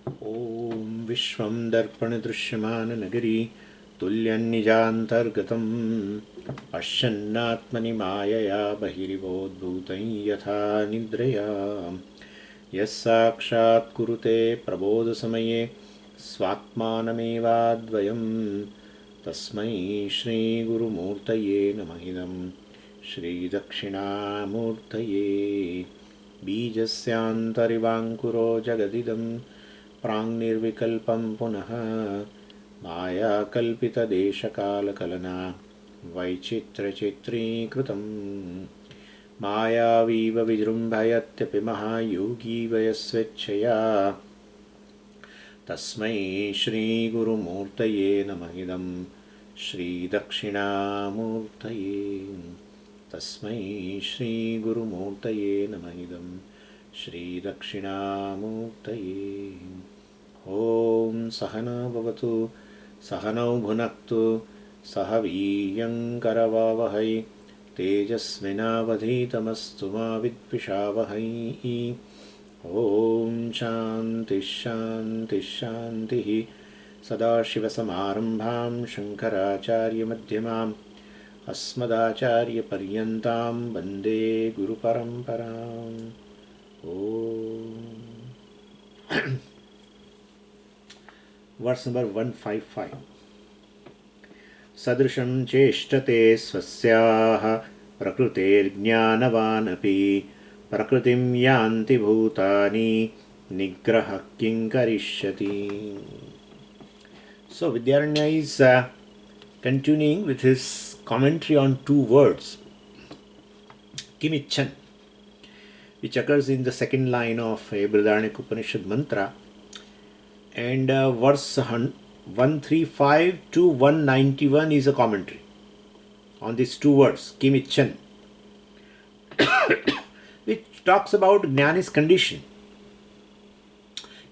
ॐ विश्वं दर्पणदृश्यमाननगरी तुल्यन्निजान्तर्गतम् पश्यन्नात्मनि मायया बहिरिवोद्भूतं यथा निद्रया यः साक्षात् कुरुते प्रबोधसमये स्वात्मानमेवाद्वयं तस्मै श्रीगुरुमूर्तये नमः इदं श्रीदक्षिणामूर्तये बीजस्यान्तरिवाङ्कुरो जगदिदं प्राङ्निर्विकल्पं पुनः मायाकल्पितदेशकालकलना वैचित्र्यचित्रीकृतं मायावीव विजृम्भयत्यपि महायोगी वयस्वेच्छया तस्मै श्रीगुरुमूर्तये नमः इदं श्रीदक्षिणामूर्तये तस्मै श्रीगुरुमूर्तये नमः इदं श्रीदक्षिणामूर्तये ॐ सहना भवतु सहनौ भुनक्तु सह वीर्यङ्करवावहै तेजस्विनावधीतमस्तु मा विद्विषावहै ॐ शान्तिः शान्तिः शान्तिः सदाशिवसमारम्भां शङ्कराचार्यमध्यमाम् अस्मदाचार्यपर्यन्तां वन्दे गुरुपरम्पराम् ॐ वर्स नंबर 155 सदृशं चेष्टते स्वस्याः प्रकृतेर्ज्ञानवानपि प्रकृतिं यान्ति भूतानि निग्रहः किं करिष्यति. So Vidyaranya is continuing with his commentary on two words, Kimichan, which occurs in the second line of Brihadaranyaka Upanishad mantra, and verse 135 to 191 is a commentary on these two words, Kimichan, which talks about Jnani's condition.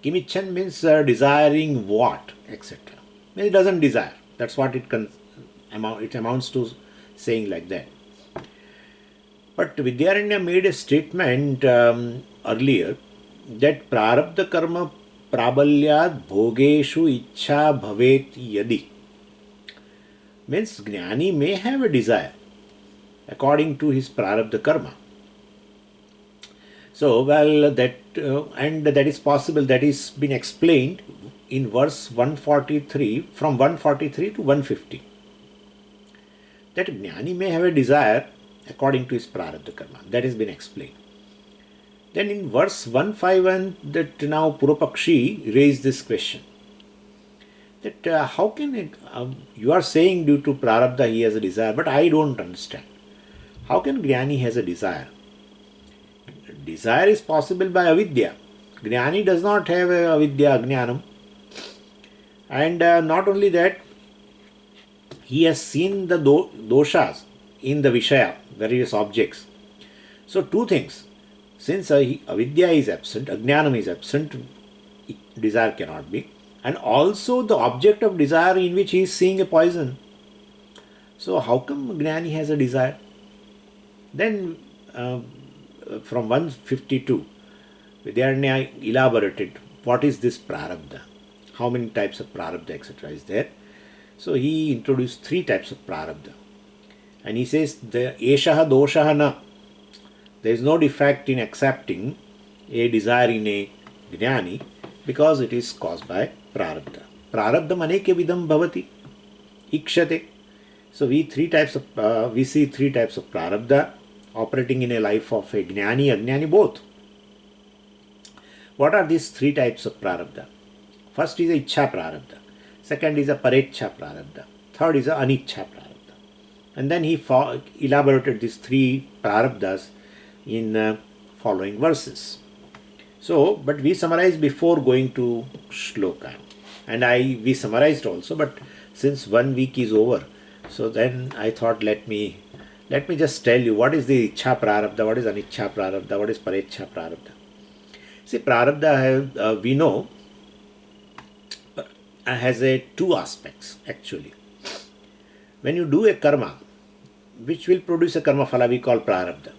Kimichan means desiring what, etc. It doesn't desire. That's what it amounts to, saying like that. But Vidyaranya made a statement earlier that prarabdha karma prabalyad bhogeshu ichha bhavet yadi. Means Jnani may have a desire according to his prarabdha karma. So, well, that and that is possible, that is been explained in verse 143, from 143 to 150. That Jnani may have a desire according to his prarabdha karma. That has been explained. Then in verse 151, that now Purvapakshi raised this question. That how can it, you are saying due to prarabdha he has a desire, but I don't understand. How can Jnani has a desire? Desire is possible by avidya. Jnani does not have avidya, jnanam. And not only that, he has seen the doshas in the Vishaya, various objects. So two things. Since avidya is absent, ajnanam is absent, desire cannot be. And also the object of desire in which he is seeing a poison. So how come Jnani has a desire? Then from 152, Vidyaranya elaborated what is this prarabdha, how many types of prarabdha, etc. is there. So he introduced three types of prarabdha. And he says, the eshaha doshaha na. There is no defect in accepting a desire in a Jnani because it is caused by prarabdha. Prarabdha maneke vidam bhavati ikshate. So we see three types of prarabdha operating in a life of a Jnani, Ajnani, both. What are these three types of prarabdha? First is a Ichha prarabdha. Second is a Parecha prarabdha. Third is a Anichha prarabdha. And then he elaborated these three prarabdhas in following verses. So, but we summarized before going to shloka. And we summarized also, but since 1 week is over, so then I thought let me just tell you what is the Ichha prarabdha, what is Anichha prarabdha, what is Parecha prarabdha. See, prarabdha, we know, has two aspects actually. When you do a karma, which will produce a karma phala, we call prarabdha.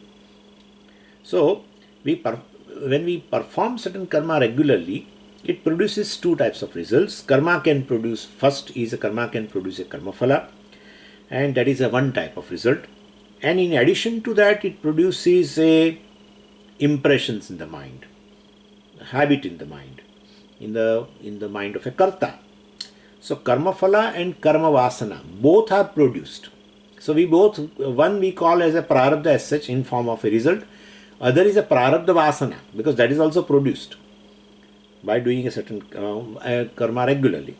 So, when we perform certain karma regularly, it produces two types of results. Karma can produce, first is a karma can produce a karma phala, and that is a one type of result. And in addition to that, it produces a impressions in the mind, habit in the mind, in the mind of a karta. So karma phala and karma vasana both are produced. So we both, one we call as a prarabdha as such in form of a result, other is a prarabdha vasana because that is also produced by doing a certain karma regularly.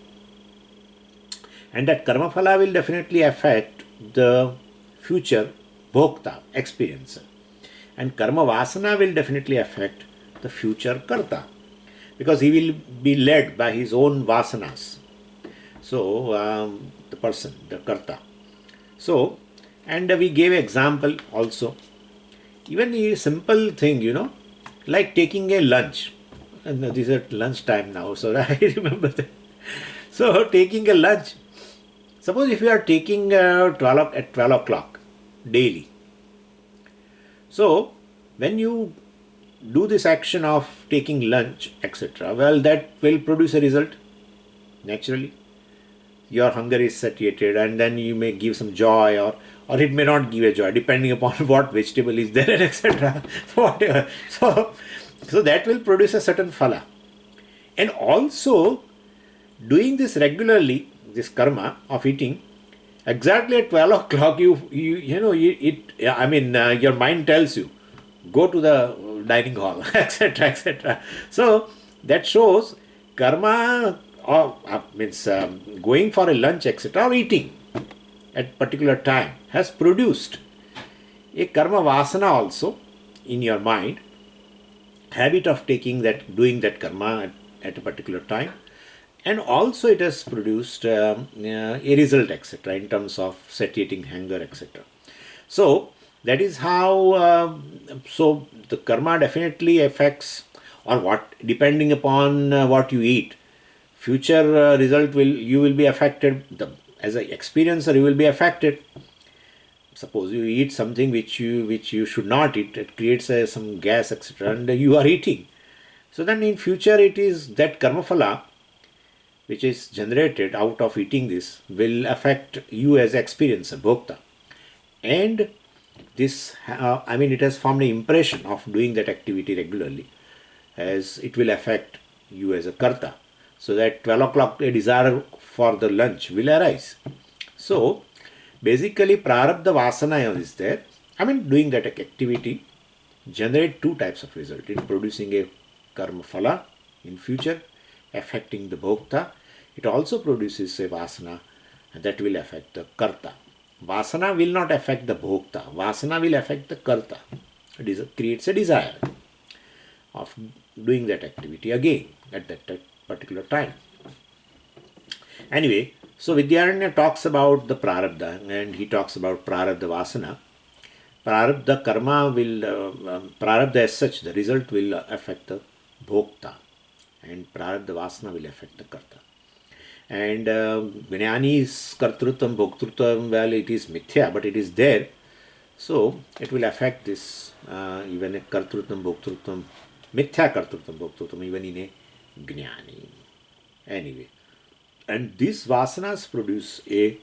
And that karma phala will definitely affect the future bhokta, experiencer. And karma vasana will definitely affect the future karta because he will be led by his own vasanas. So, the person, the karta. So, and we gave example also. Even a simple thing, like taking a lunch. And this is at lunch time now, so I remember that. So, taking a lunch. Suppose if you are taking 12 o'clock daily. So, when you do this action of taking lunch, etc., well, that will produce a result naturally. Your hunger is satiated, and then you may give some joy, or it may not give a joy, depending upon what vegetable is there, etc. Whatever. So that will produce a certain phala. And also, doing this regularly, this karma of eating, exactly at 12 o'clock, your mind tells you, go to the dining hall, etc., etc. So that shows karma means going for a lunch, etc., or eating at particular time has produced a karma vasana also in your mind, habit of doing that karma at a particular time, and also it has produced a result, etc., in terms of satiating hunger, etc. So that is how. So the karma definitely affects, or what, depending upon what you eat. Future result you will be affected. As an experiencer, you will be affected. Suppose you eat something which you should not eat. It creates some gas, etc., and you are eating. So then in future, it is that karma phala which is generated out of eating this will affect you as experiencer, bhokta. And this, it has formed an impression of doing that activity regularly, as it will affect you as a karta. So that 12 o'clock a desire for the lunch will arise. So basically prarabdha vasana is there. Doing that activity generate two types of result in producing a karma phala in future, affecting the bhokta. It also produces a vasana that will affect the karta. Vasana will not affect the bhokta. Vasana will affect the karta. It creates a desire of doing that activity again at that particular time. Anyway, so Vidyaranya talks about the prarabdha, and he talks about prarabdha vasana. Prarabdha karma will, prarabdha as such, the result will affect the bhokta, and prarabdha vasana will affect the karta. And Jnani's kartrutvam, bhoktrutvam, well, it is mithya, but it is there. So it will affect this, even a kartrutvam, bhoktrutvam, mithya kartrutvam, bhoktrutvam, even in a Jnani. Anyway, and these vasanas produce a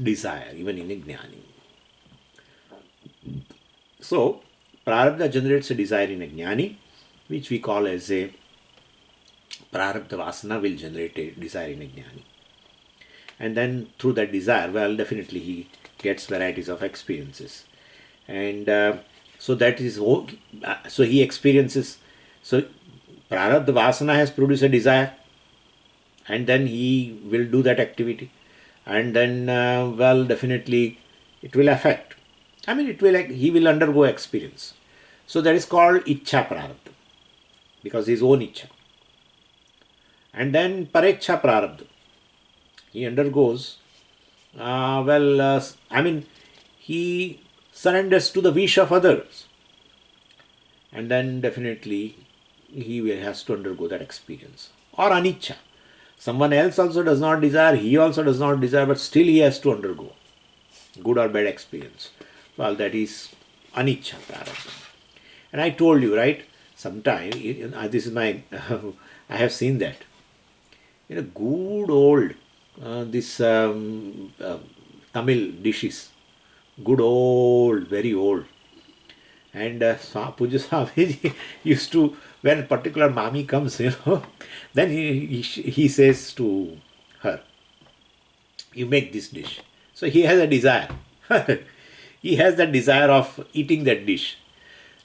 desire, even in a Jnani. So, prarabdha generates a desire in a Jnani, which we call as a prarabdha vasana will generate a desire in a Jnani. And then through that desire, well, definitely he gets varieties of experiences. And so that is, so he experiences, so prarabdha vasana has produced a desire, and then he will do that activity. And then, definitely it will affect. He will undergo experience. So that is called Ichha Prarabdha, because his own Ichha. And then Parecha Prarabdha, he undergoes, he surrenders to the wish of others. And then definitely he has to undergo that experience. Or Anichha. Someone else also does not desire, he also does not desire, but still he has to undergo good or bad experience. Well, that is anicca prarabdha. And I told you, right, sometime, this is my I have seen that. Good old this Tamil dishes, good old, very old. And Puja Swamiji used to, when particular mami comes, then he says to her, you make this dish. So he has a desire. He has that desire of eating that dish.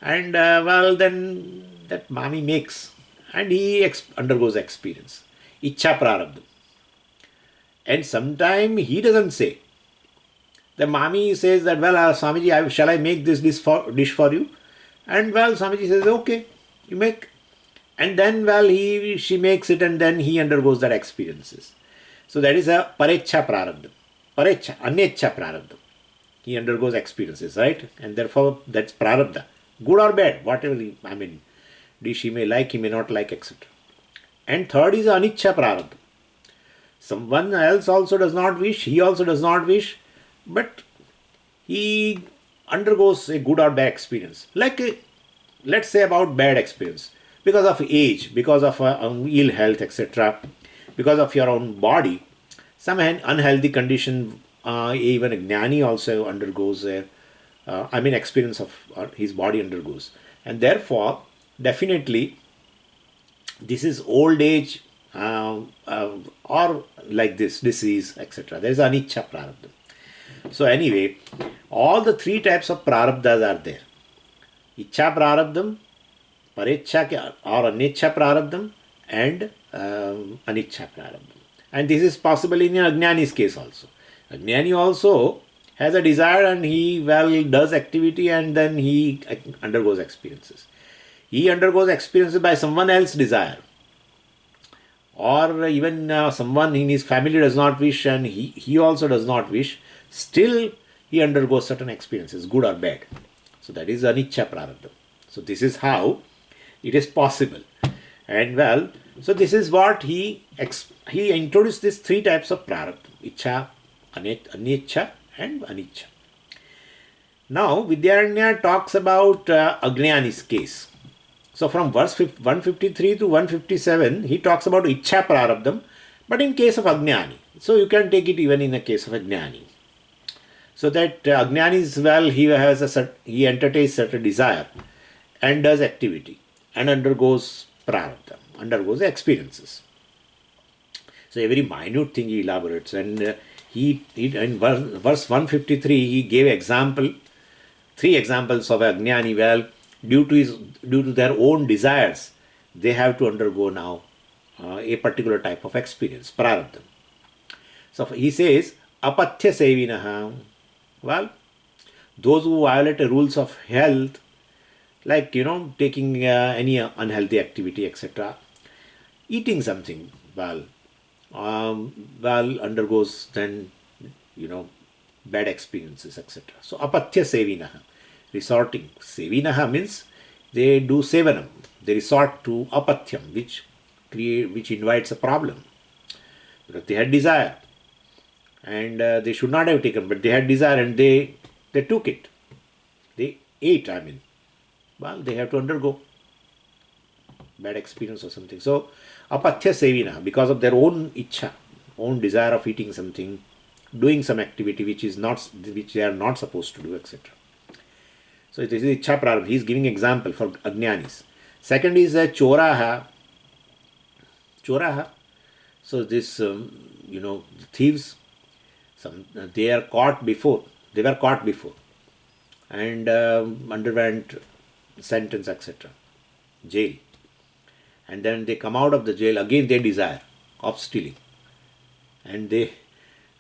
And then that mami makes, and he undergoes experience. Ichha prarabdha. And sometime he doesn't say. The mami says that, well, Swamiji, shall I make this dish for you? And well, Swamiji says, okay, you make. And then, well, she makes it, and then he undergoes that experiences. So that is a parecha prarabdha. Anyecha prarabdha. He undergoes experiences, right? And therefore, that's prarabdha. Good or bad, whatever, dish he may like, he may not like, etc. And third is aniccha prarabdha. Someone else also does not wish, he also does not wish, but he undergoes a good or bad experience. Like, let's say about bad experience. Because of age, because of ill health, etc., because of your own body, some unhealthy condition, even a jnani also undergoes experience of his body undergoes. And therefore, definitely, this is old age or like this, disease, etc. There is aniccha prarabdha. So anyway, all the three types of prarabdhas are there. Ichha prarabdham, parecha or aniccha prarabdham, and aniccha prarabdham. And this is possible in Ajnani's case also. Ajnani also has a desire, and he does activity, and then he undergoes experiences. He undergoes experiences by someone else's desire. Or even someone in his family does not wish, and he also does not wish. Still, he undergoes certain experiences, good or bad. So that is aniccha prarabdha. So this is how it is possible. And well, so this is what he introduced these three types of prarabdha: ichha, aniccha, and aniccha. Now Vidyaranya talks about Ajnani's case. So from verse 153 to 157, he talks about ichha prarabdham, but in case of Ajnani. So you can take it even in the case of Ajnani. So that Ajnani is, well, he entertains certain desire and does activity and undergoes prarabdha, undergoes experiences. So a very minute thing he elaborates, and he in verse 153 he gave three examples of Ajnani. Well, due to their own desires, they have to undergo now a particular type of experience, prarabdha. So he says, apatya sevinaha. Well, those who violate the rules of health, like taking any unhealthy activity, etc., eating something, undergoes then bad experiences, etc. So apatya sevinaha, resorting. Sevinaha means they do sevanam. They resort to apatyam, which invites a problem, because they had desire, and they should not have taken, but they had desire, and they took it. They ate. They have to undergo bad experience or something. So apatya sevina, because of their own ichha, own desire of eating something, doing some activity which they are not supposed to do, etc. So this is ichha prarabdha. He is giving example for Ajnanis. Second is choraha. So this thieves, they were caught before, and underwent sentence, etc., jail. And then they come out of the jail, again they desire of stealing, and they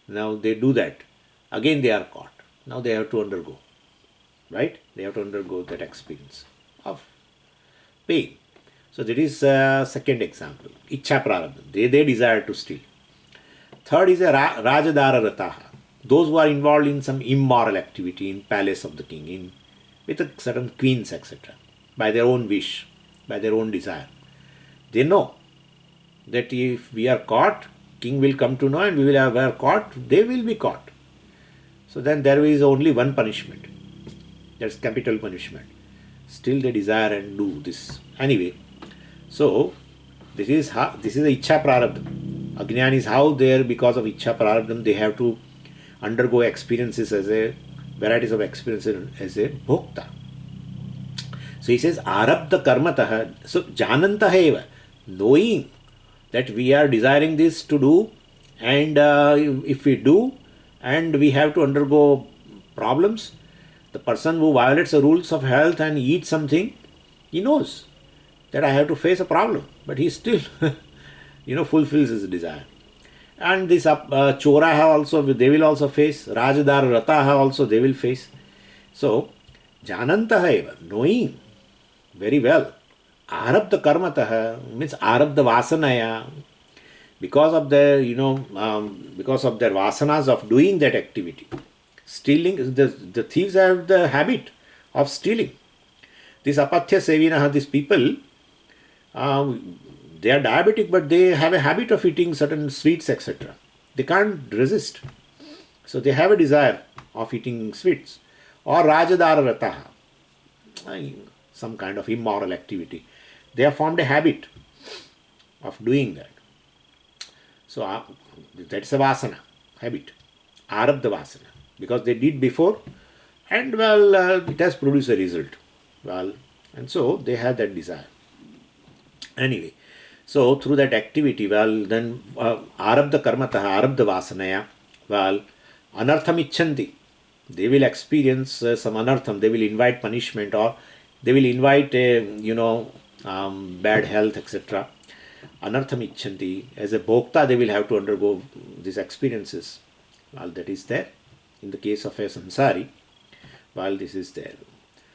do that, again they are caught. Now they have to undergo, right? They have to undergo that experience of pain. So that is second example, ichha prarabdha. They desire to steal. Third is a rajadara rataha. Those who are involved in some immoral activity in palace of the king, with a certain queens, etc., by their own wish, by their own desire. They know that if we are caught, king will come to know, and we are caught, they will be caught. So then there is only one punishment. That's capital punishment. Still they desire and do this. Anyway, so This is the Ichha Prarabdha. Ajnani is how there, because of Ichha Prarabdha, they have to undergo experiences as a varieties of experiences as a bhokta. So he says, Arabdha karmatah. So janantah eva, knowing that we are desiring this to do, and if we do, and we have to undergo problems, the person who violates the rules of health and eats something, he knows that I have to face a problem, but he still, fulfills his desire. And this Choraha also, they will also face, Rajadar Rataha also they will face. So, Janantaha eva, knowing very well, Arabdha karmataha means Arabdha vasanaya, because of their, because of their vasanas of doing that activity. Stealing, the thieves have the habit of stealing. These apatya sevinaha, these people, they are diabetic, but they have a habit of eating certain sweets, etc. They can't resist. So they have a desire of eating sweets. Or Rajadara Rataha, some kind of immoral activity. They have formed a habit of doing that. So that's a vasana, habit, Arabdha vasana, because they did before, and it has produced a result. And so they have that desire. Anyway, so through that activity, then Arabdha karmataha, Arabdha vasanaya, anartham icchanti. They will experience some anartham, they will invite punishment, or they will invite bad health, etc. Anartham icchanti. As a bhokta, they will have to undergo these experiences. That is there. In the case of a samsari, this is there.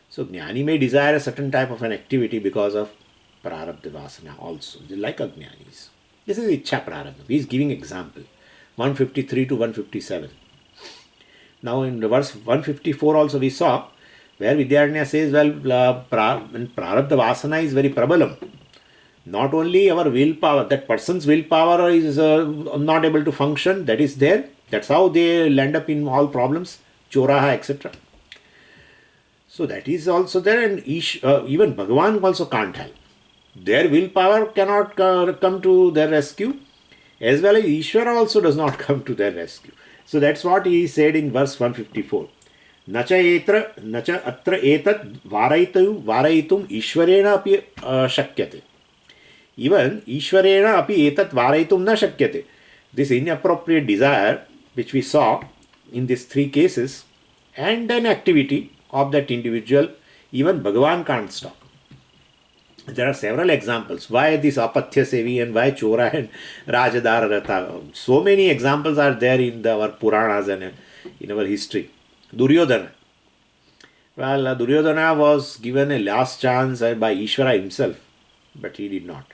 So Jnani may desire a certain type of an activity because of prarabdha vasana also. They like Ajnanis. This is Ichha Prarabdha. He is giving example. 153 to 157. Now in verse 154 also we saw where Vidyaranya says, prarabdha vasana is very prabalam. Not only our willpower, that person's willpower is not able to function, that is there. That's how they land up in all problems, choraha, etc. So that is also there, and even Bhagavan also can't help. Their willpower cannot come to their rescue, as well as Ishvara also does not come to their rescue. So that's what he said in verse 154. Nacha atra etat varayitum ishvarena api shakyate. Even ishvarena api etat varayitum na shakyate. This inappropriate desire, which we saw in these three cases, and an activity of that individual, even Bhagavan can't stop. There are several examples why this apatya sevi and why chora and rajadara rata. So many examples are there in our Puranas and in our history. Duryodhana. Duryodhana was given a last chance by Ishvara himself, but he did not.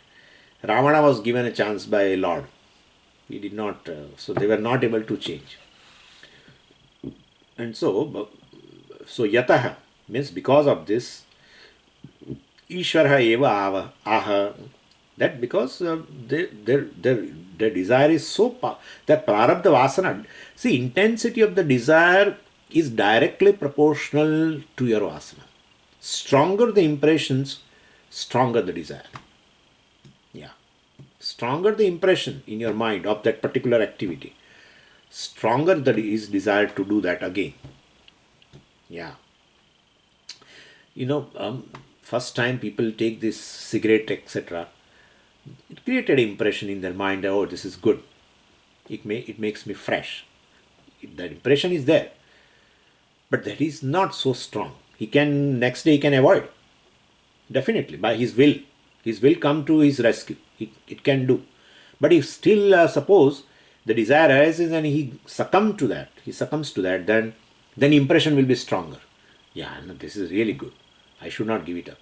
Ravana was given a chance by Lord. He did not, so they were not able to change. And so yataha means because of this, Ishvara eva aha, that because their desire is so that prarabdha vasana, see, intensity of the desire is directly proportional to your vasana. Stronger the impressions, stronger the desire. Yeah. Stronger the impression in your mind of that particular activity, stronger the is desire to do that again. Yeah. First time people take this cigarette, etc., it created an impression in their mind, oh, this is good. It makes me fresh. That impression is there. But that is not so strong. Next day he can avoid. Definitely, by his will. His will come to his rescue. It can do. But if still, suppose, the desire arises and he succumbs to that, then impression will be stronger. Yeah, no, this is really good. I should not give it up.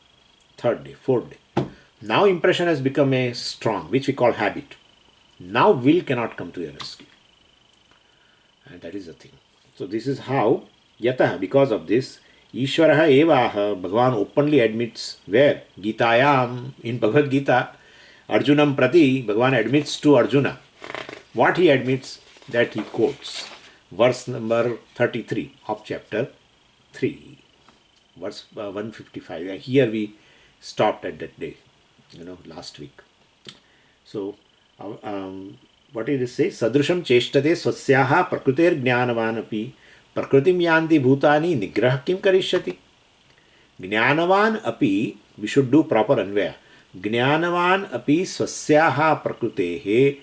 Third day, fourth day. Now impression has become a strong, which we call habit. Now will cannot come to your rescue. And that is the thing. So this is how, yatah, because of this, Ishvaraha evaha, Bhagavan openly admits where? Gitayam, in Bhagavad Gita, Arjunam Prati, Bhagavan admits to Arjuna. What he admits, that he quotes. Verse number 33 of chapter 3. Verse 155. Here we stopped at that day, last week. So, what did it say? Sadrusham cheshtate swasyaha prakrutir jnanavanapi prakritim yanti bhutani nigrah kim karishyati. Jnanavan api, we should do proper anvaya. Jnanavan api swasyaha prakrutehe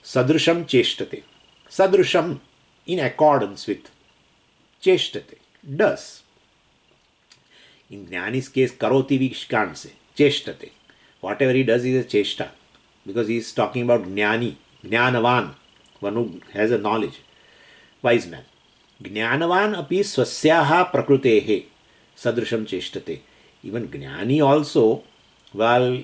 sadrusham cheshtate. Sadrusham, in accordance with, cheshtate, does. In Jnani's case, karoti we can't say, cheshtate. Whatever he does is a cheshta, because he is talking about jnani, jnanavan, one who has a knowledge, wise man. Jnanavan api swasyaha prakrutehe sadrusham cheshtate. Even jnani also, well,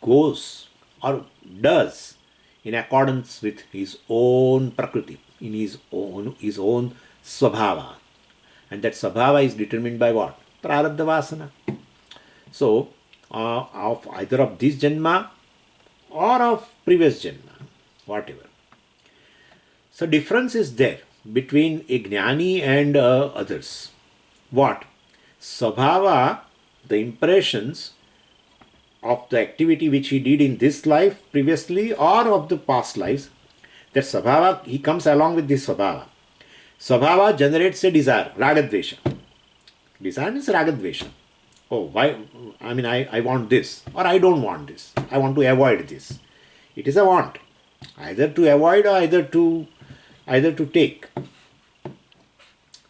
goes or does in accordance with his own prakriti, in his own swabhava. And that swabhava is determined by what? Prarabdha vasana. So, of either of this janma or of previous janma, whatever. So, difference is there between a jnani and others. What? Swabhava, the impressions of the activity which he did in this life previously or of the past lives, that swabhava, he comes along with this swabhava. Swabhava generates a desire, ragadvesha. Desire means ragadvesha. Oh, why? I mean, I want this, or I don't want this. I want to avoid this. It is a want, either to avoid or either to take,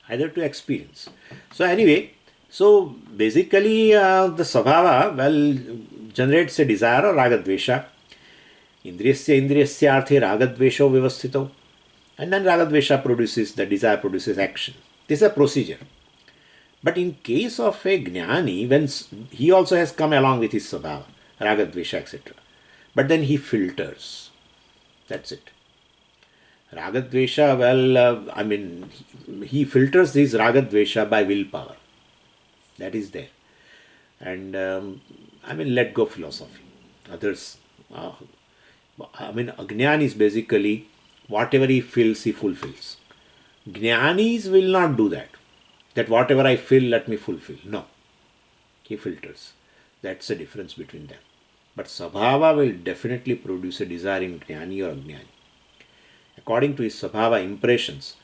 either to experience. So anyway, so basically the svabhava, well, generates a desire or ragadvesha. Indriyasya indriyasya arthe ragadvesho vyavasthito. And then ragadvesha produces, the desire produces action. This is a procedure. But in case of a jnani, when he also has come along with his svabhava, ragadvesha, etc. But then he filters. That's it. Ragadvesha, well, he filters his ragadvesha by willpower. That is there. And let go philosophy. Others, Ajnani is basically whatever he feels, he fulfills. Jnanis will not do that. That whatever I feel, let me fulfill. No. He filters. That's the difference between them. But Sabhava will definitely produce a desire in Jnani or Ajnani. According to his Sabhava impressions,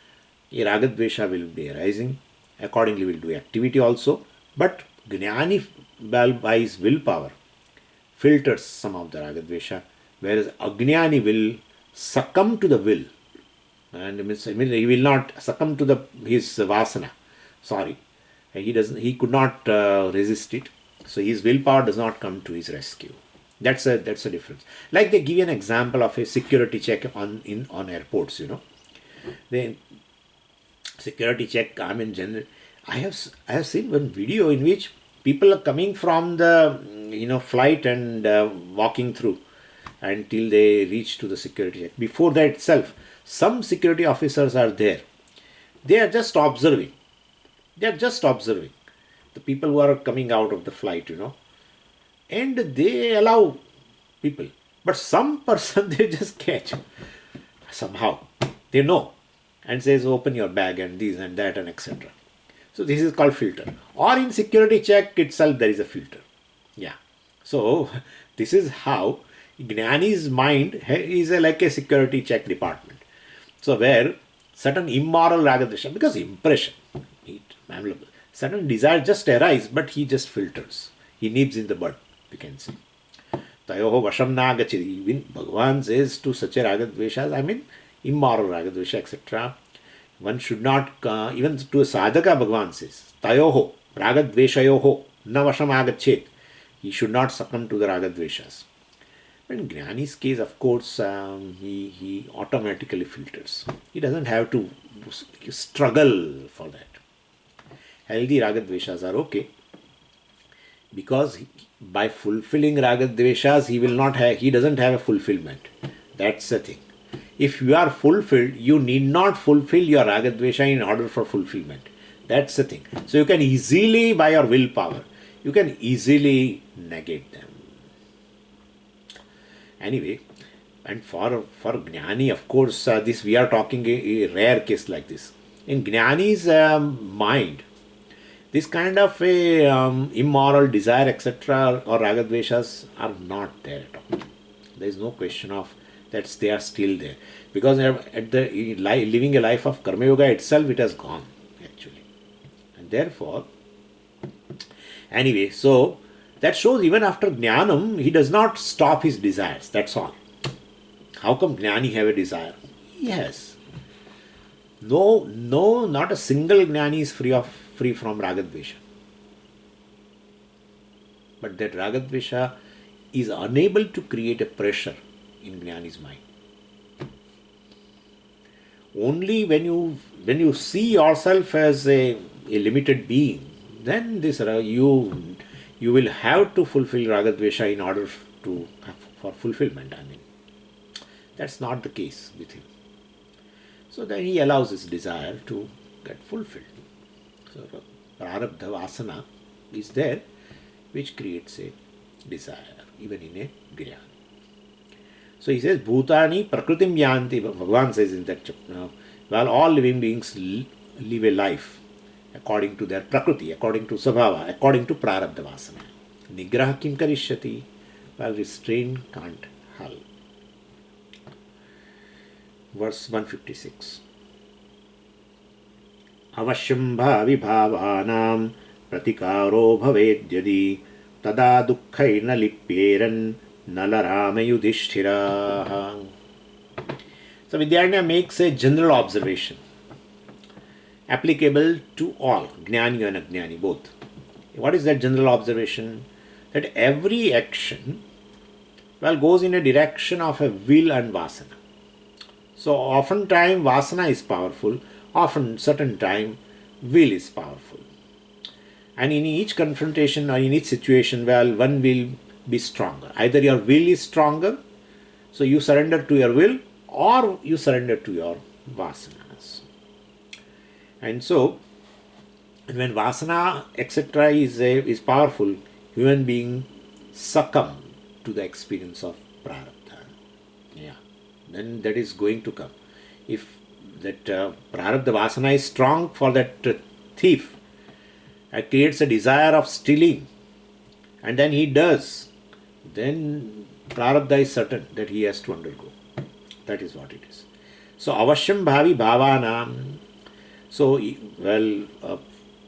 a Ragadvesha will be arising. Accordingly, will do activity also. But Jnani, by his willpower, filters some of the Ragadvesha, whereas Ajnani will succumb to the will. And he will not succumb to his vasana. Sorry, he could not resist it. So his willpower does not come to his rescue. That's a difference. Like they give you an example of a security check on airports. The security check. General, I have seen one video in which people are coming from the flight and walking through until they reach to the security check. Before that itself, some security officers are there. They are just observing. The people who are coming out of the flight, and they allow people. But some person they just catch somehow. They know and says, open your bag and this and that and etc. So this is called filter. Or in security check itself there is a filter. Yeah. So this is how Jnani's mind is like a security check department. So where certain immoral ragadvesha, because impression, certain desires just arise, but he just filters. He nips in the bud, we can say. Tayoho vasham na agachiti. Even Bhagavan says to such a ragadveshas, immoral ragadvesha, etc. One should not, even to a sadhaka, Bhagavan says, Tayoho, ragadveshayoho, na vasham agachet. He should not succumb to the ragadveshas. But in Jnani's case, of course, he automatically filters. He doesn't have to struggle for that. Healthy ragadveshas are okay, because by fulfilling ragadveshas he doesn't have a fulfillment. That's the thing. If you are fulfilled, you need not fulfill your ragadvesha in order for fulfillment. That's the thing. So you can easily, by your willpower, you can easily negate them. Anyway, and for Jnani, of course, this we are talking a rare case like this. In Jnani's mind, this kind of a immoral desire, etc., or ragadveshas are not there at all. There is no question of that they are still there. Because at the living a life of Karma Yoga itself, it has gone actually. And therefore, anyway, so that shows even after Jnanam, he does not stop his desires. That's all. How come Jnani have a desire? Yes. No, not a single Jnani is free from Ragadvesha. But that Ragadvesha is unable to create a pressure in Jnani's mind. Only when you see yourself as a limited being, then this you will have to fulfill Ragadvesha in order for fulfillment. I mean, that's not the case with him. So then he allows his desire to get fulfilled. So prarabdha vasana is there, which creates a desire, even in a Jnana. So he says, Bhutani prakritim yanti. Bhagavan says in that chapter, well, all living beings live a life according to their prakriti, according to sabhava, according to prarabdha vasana. Nigraha kim karishyati? Well, restraint can't help. Verse 156. Avashyam bhavi bhavanam pratikaro bhavedyadi tada dukkhaina lipyeran nalarama yudhishthira. So Vidyaranya makes a general observation applicable to all, Jnani and Ajnani both. What is that general observation? That every action, well, goes in a direction of a will and vasana. So oftentimes vasana is powerful, often certain time will is powerful. And in each confrontation or in each situation, well, one will be stronger. Either your will is stronger, so you surrender to your will, or you surrender to your vasanas. And so, when vasana, etc. is powerful, human being succumb to the experience of prarabdha. Yeah, then that is going to come. If that prarabdha vasana is strong for that thief, it creates a desire of stealing, and then he does, then prarabdha is certain that he has to undergo. That is what it is. So avashyam bhavi bhavanam. So well,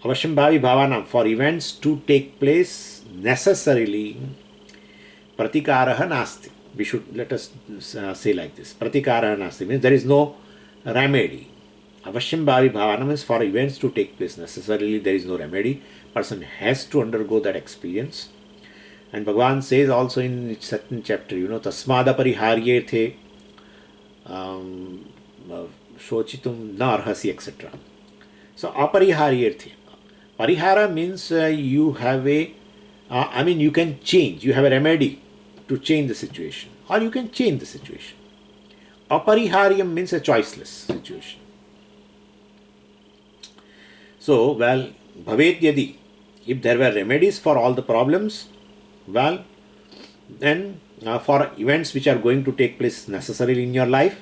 avashyam bhavi bhavanam, for events to take place necessarily pratikaraha nasti. We should let us say like this. Pratikaraha nasti means there is no remedy. Avashyam bhavi bhavanam means for events to take place necessarily there is no remedy. Person has to undergo that experience. And Bhagavan says also in certain chapter, tasmada pariharyethe shochitum na arhasi, etc. So apariharyethe. Parihara means you have you can change, you have a remedy to change the situation, or you can change the situation. Apariharyam means a choiceless situation. So, well, bhavet yadi, if there were remedies for all the problems, well, then for events which are going to take place necessarily in your life,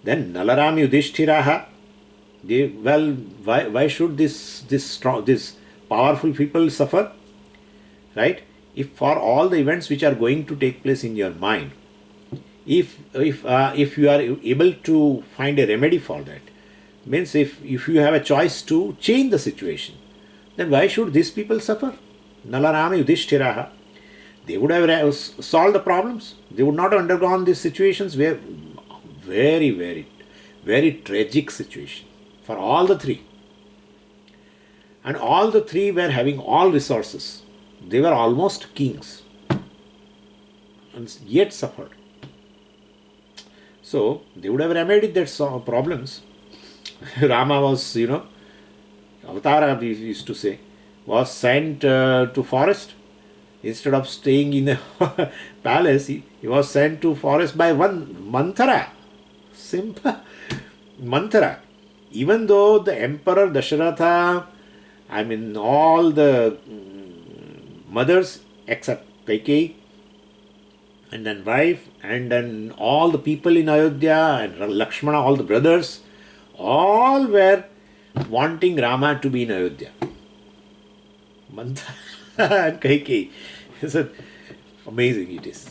then nalaram yudhishthiraha, why should this powerful people suffer? Right? If for all the events which are going to take place in your mind, if you are able to find a remedy for that, means if you have a choice to change the situation, then why should these people suffer? Nalarama yudhishthiraha. They would have solved the problems. They would not have undergone these situations where very, very, very tragic situation for all the three. And all the three were having all resources. They were almost kings and yet suffered. So they would have remedied their problems. Rama was, Avatara, we used to say, was sent to forest. Instead of staying in a palace, he was sent to forest by one Manthara. Simple Manthara. Even though the emperor Dasharatha, all the mothers except Kaikeyi, and then wife, and then all the people in Ayodhya, and Lakshmana, all the brothers, all were wanting Rama to be in Ayodhya. Manthara and Kaikeyi. So amazing it is.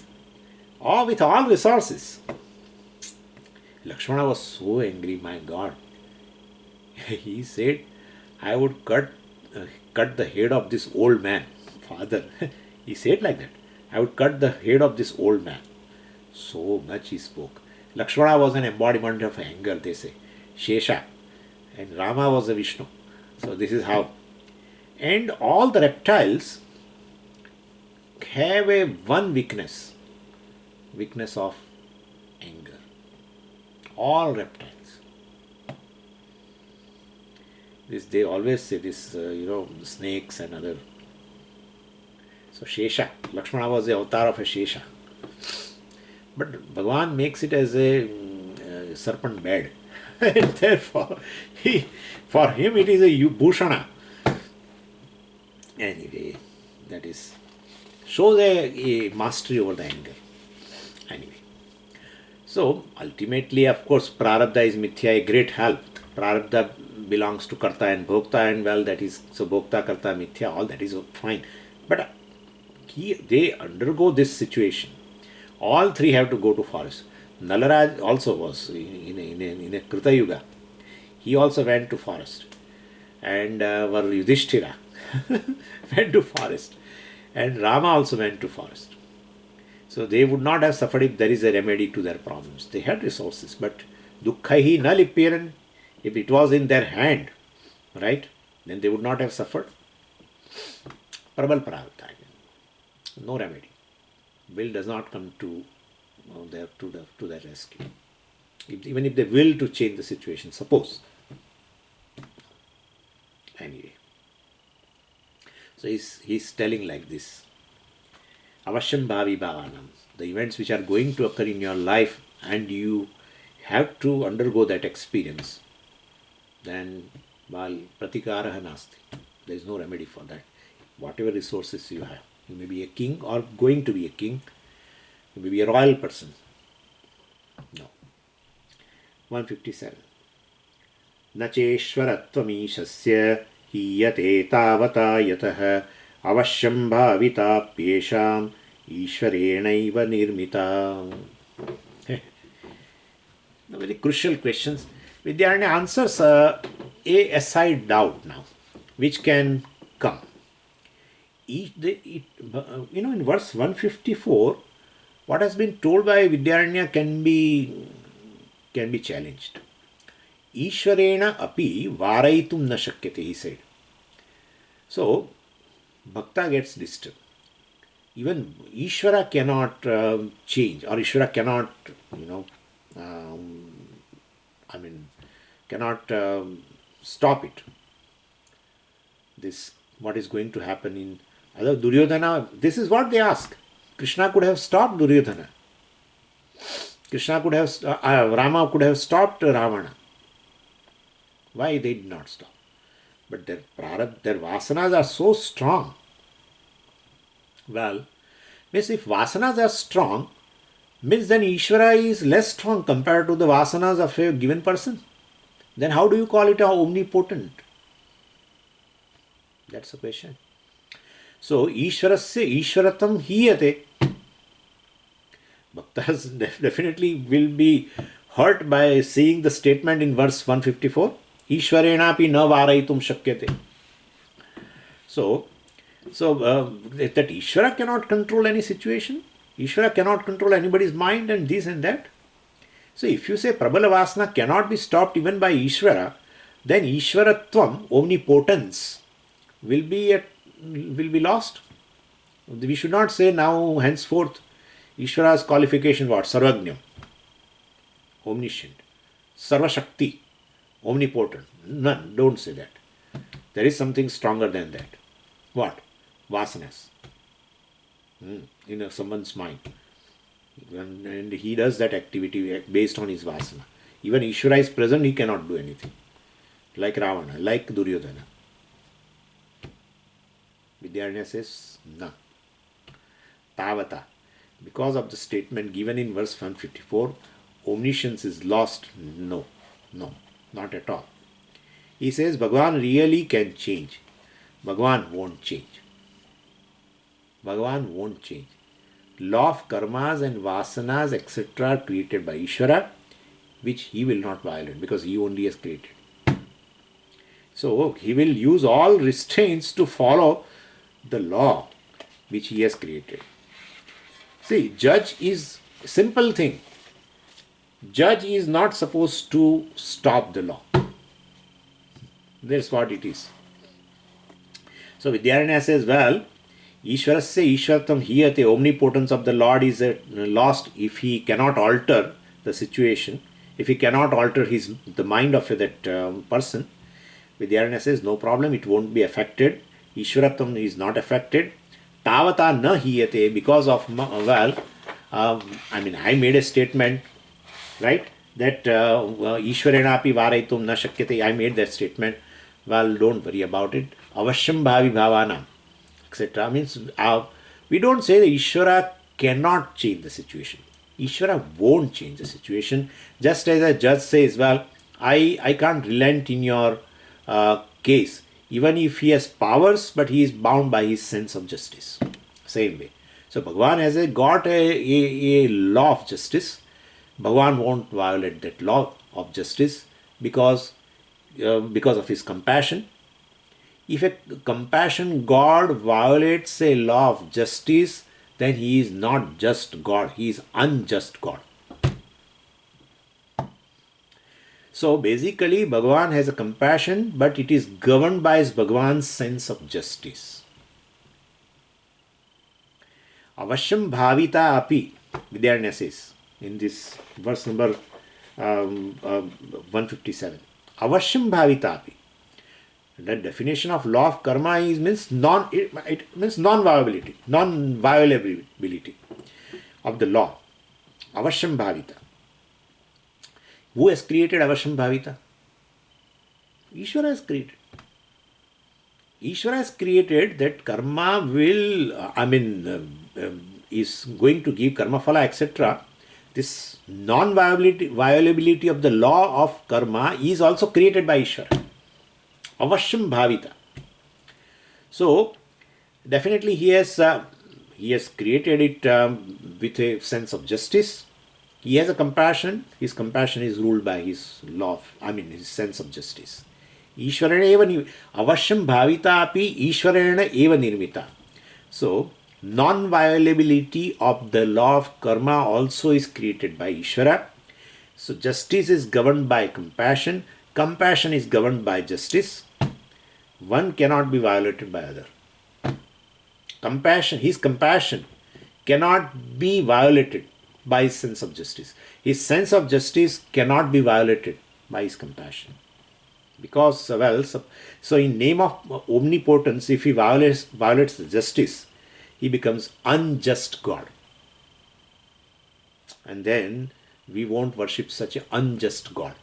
all with all resources. Lakshmana was so angry, my God. He said, I would cut the head of this old man, father. He said like that. I would cut the head of this old man. So much he spoke. Lakshmana was an embodiment of anger, they say. Shesha. And Rama was a Vishnu. So this is how. And all the reptiles have a one weakness of anger. All reptiles. This they always say this, snakes and other. So Shesha, Lakshmana was the avatar of a Shesha. But Bhagavan makes it as a serpent bed. And therefore, for him it is a Bhushana. Anyway, that is shows a mastery over the anger. Anyway. So ultimately, of course, Prarabdha is Mithya, a great help. Prarabdha belongs to Karta and Bhokta, and well, that is, so Bhokta, Karta, Mithya, all that is fine. But they undergo this situation. All three have to go to forest. Nalaraj also was in a Krita Yuga. He also went to forest. And Yudhishthira went to forest. And Rama also went to forest. So they would not have suffered if there is a remedy to their problems. They had resources, but dukkhahi na lipiran, if it was in their hand, right, then they would not have suffered. Prabal prarabdha, no remedy. Will does not come to their rescue. Even if they will to change the situation, suppose. Anyway, so he's telling like this. Avashyam bhavi bhavanam. The events which are going to occur in your life and you have to undergo that experience, then pratikaraha nasti. There is no remedy for that. Whatever resources you have. You may be a king or going to be a king. You may be a royal person. No. 157. Nacheshwaratvamishasya hiyate tavata yatah avashyam bhavita pyesham ishvarenaiva nirmita. Very crucial questions. Vidyaranya answers a aside doubt now, which can come. In verse 154, what has been told by Vidyaranya can be challenged. Ishwarena api varaitum na shakyate, he said. So, Bhakta gets disturbed. Even Ishvara cannot change, or Ishvara cannot, cannot stop it. This, what is going to happen in other Duryodhana, this is what they ask. Krishna could have stopped Duryodhana. Rama could have stopped Ravana. Why they did not stop? But their vasanas are so strong. Well, means if vasanas are strong, means then Ishvara is less strong compared to the vasanas of a given person. Then how do you call it omnipotent? That's the question. So, Ishvarasya Ishvaratam hiyate. Bhaktas definitely will be hurt by seeing the statement in verse 154. Ishvarenapi na varaitum shakyate. So that Ishvara cannot control any situation. Ishvara cannot control anybody's mind and this and that. So if you say Prabala Vasana cannot be stopped even by Ishvara, then Ishvaratvam, omnipotence, will be lost. We should not say now henceforth Ishvara's qualification what? Sarvagnyam, omniscient, Sarvashakti, omnipotent. None, don't say that. There is something stronger than that. What? Vasanas. In someone's mind. And he does that activity based on his vasana. Even Ishvara is present, he cannot do anything. Like Ravana, like Duryodhana. Vidyaranya says, no. Tavata. Because of the statement given in verse 154, omniscience is lost. No, not at all. He says Bhagavan really can change. Bhagavan won't change. Bhagavan won't change. law of karmas and vasanas, etc., created by Ishvara, which he will not violate because he only has created. So he will use all restraints to follow the law which he has created. See, judge is simple thing. Judge is not supposed to stop the law. That's what it is. So Vidyaranya says, well, Ishvarasya Ishvaratam hiyate, omnipotence of the Lord is lost if he cannot alter the situation, if he cannot alter the mind of that person. Vidyaranya says, no problem, it won't be affected. Ishvaratam is not affected. Tavata na hiyate, because of, I made a statement, right, that Ishwarenapi varaitum na shakyate. I made that statement. Well, don't worry about it. Avashyam bhavi bhavanam, etc. Means we don't say that Ishvara cannot change the situation. Ishvara won't change the situation. Just as a judge says, well, I can't relent in your case, even if he has powers, but he is bound by his sense of justice. Same way. So Bhagavan has got a law of justice. Bhagavan won't violate that law of justice because of his compassion. If a compassion God violates a law of justice, then he is not just God, he is unjust God. So basically, Bhagavan has a compassion, but it is governed by Bhagavan's sense of justice. Avashyam bhavita api, Vidyaranya says in this verse number 157. Avashyam bhavita api. The definition of law of karma means non-viability of the law. Avashyam bhavita. Who has created Avashyam bhavita? Ishvara has created. Ishvara has created that karma will, is going to give karma phala, etc. This non-viability of the law of karma is also created by Ishvara. Avashyam bhavita. So definitely he has created it with a sense of justice. He has a compassion. His compassion is ruled by his law, his sense of justice. Ishvarena eva avashyam bhavita api Ishvarena eva nirmita. So non-violability of the law of karma also is created by Ishvara. So justice is governed by compassion. Compassion is governed by justice. One cannot be violated by other. His compassion cannot be violated by his sense of justice. His sense of justice cannot be violated by his compassion. Because, so in name of omnipotence, if he violates the justice, he becomes unjust God. And then we won't worship such an unjust God.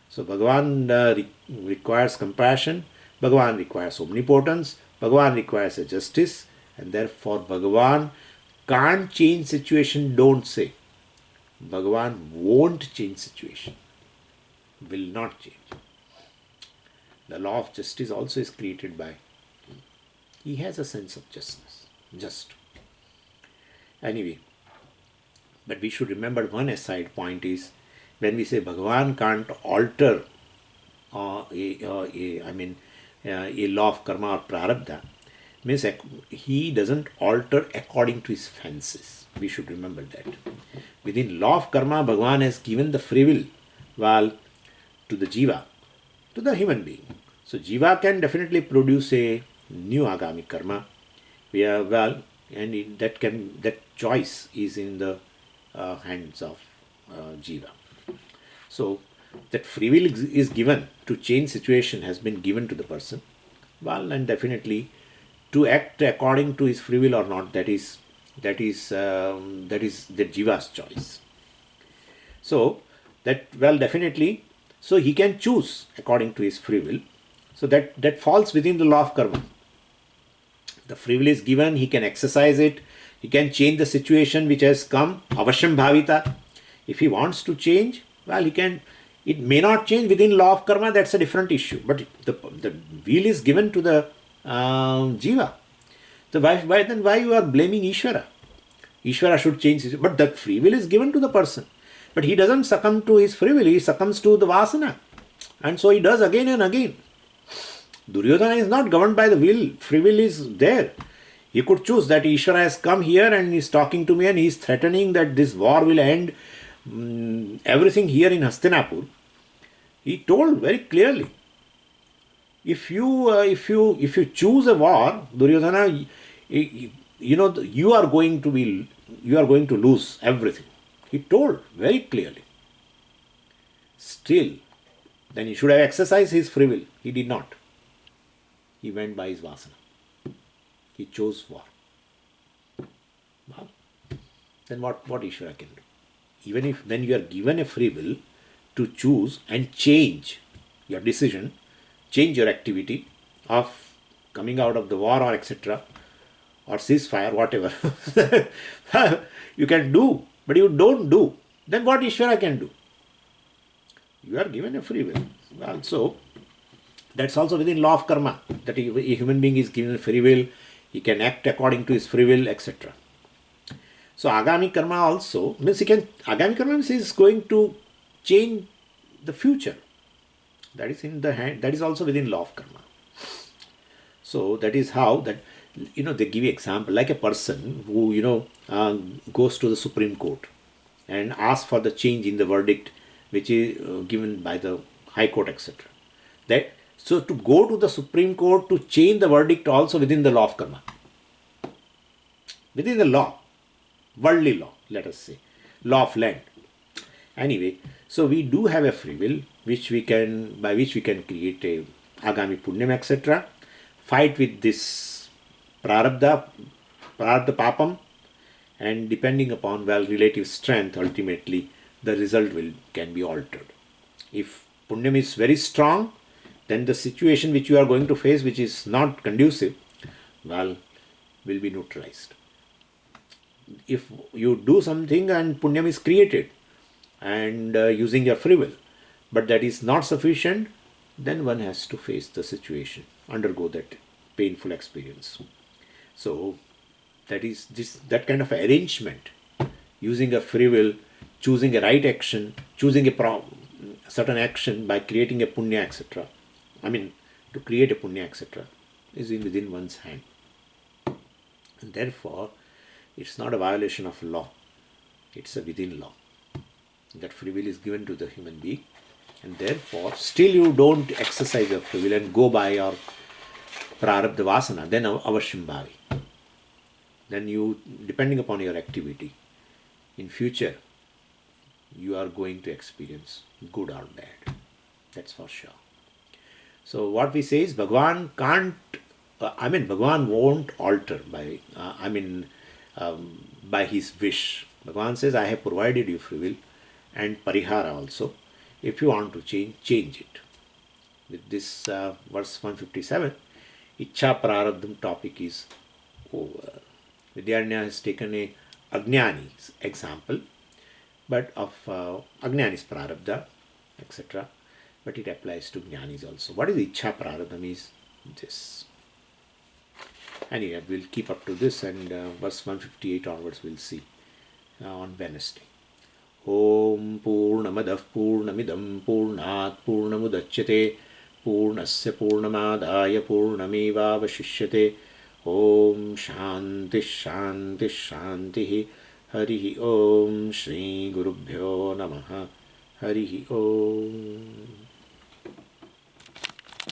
So Bhagavan requires compassion, Bhagavan requires omnipotence, Bhagavan requires a justice, and therefore Bhagavan can't change situation, don't say. Bhagavan won't change situation, will not change. The law of justice also is created by him. He has a sense of justness, just. Anyway, but we should remember one aside point is, when we say Bhagavan can't alter a law of karma or prarabdha, means he doesn't alter according to his fancies. We should remember that. Within law of karma, Bhagavan has given the free will to the jiva, to the human being. So jiva can definitely produce a new agami karma. That choice is in the hands of jiva. So that free will is given to change situation, has been given to the person. And definitely to act according to his free will or not, that is the jiva's choice. So definitely, so he can choose according to his free will. So that falls within the law of karma. The free will is given, he can exercise it, he can change the situation which has come, avashyam bhavita. If he wants to change, he can. It may not change within law of karma, that's a different issue. But the will is given to the jiva. So why you are blaming Ishvara? Ishvara should change his, but that free will is given to the person. But he doesn't succumb to his free will, he succumbs to the vasana. And so he does again and again. Duryodhana is not governed by the will, free will is there. He could choose that Ishvara has come here and is talking to me and he is threatening that this war will end everything here in Hastinapur. He told very clearly, if you choose a war, Duryodhana, you are going to lose everything. He told very clearly. Still, then he should have exercised his free will. He did not. He went by his vasana. He chose war. Well, then what Ishvara can do? Even if then you are given a free will to choose and change your decision, change your activity of coming out of the war or etc. or ceasefire, whatever you can do, but you don't do, then what Ishvara can do? You are given a free will. Well, so that's also within law of karma, that a human being is given a free will, he can act according to his free will, etc. So agami karma also means agami karma means he is going to change the future. That is in the hand. That is also within law of karma. So that is how that they give you example like a person who goes to the Supreme Court and asks for the change in the verdict which is given by the High Court, etc. That so to go to the Supreme Court to change the verdict also within the law of karma, within the law, worldly law, let us say, law of land. Anyway, so we do have a free will by which we can create a agami punyam, etc. Fight with this prarabdha papam, and depending upon relative strength, ultimately the result can be altered. If punyam is very strong, then the situation which you are going to face, which is not conducive, will be neutralized. If you do something and punyam is created and using your free will, but that is not sufficient, then one has to face the situation, undergo that painful experience. So that is that kind of arrangement, using a free will, choosing a right action, choosing a certain action by creating a punya, etc. To create a punya, etc. is within one's hand. And therefore, it's not a violation of law. It's a within law. That free will is given to the human being. And therefore, still you don't exercise your free will and go by your prarabdha vasana, then avashyam bhavi. Then you, depending upon your activity, in future, you are going to experience good or bad. That's for sure. So what we say is Bhagavan can't, Bhagavan won't alter by his wish. Bhagavan says, I have provided you free will and parihara also. If you want to change it. With this verse 157, Ichha Prarabdham topic is over. Vidyaranya has taken a Ajnani's example, but of Ajnani's Prarabdha, etc. But it applies to Jnanis also. What is Ichha Prarabdham is this. Anyway, we'll keep up to this, and verse 158 onwards we'll see on Wednesday. Om Purnamadah Purnamidam Purnat Purnamudachyate Purnasya Purnamadaya Purnamevavashishyate. Om Shanti Shanti Shanti. Harihi Om Shri Gurubhyo Namaha. Harihi Om.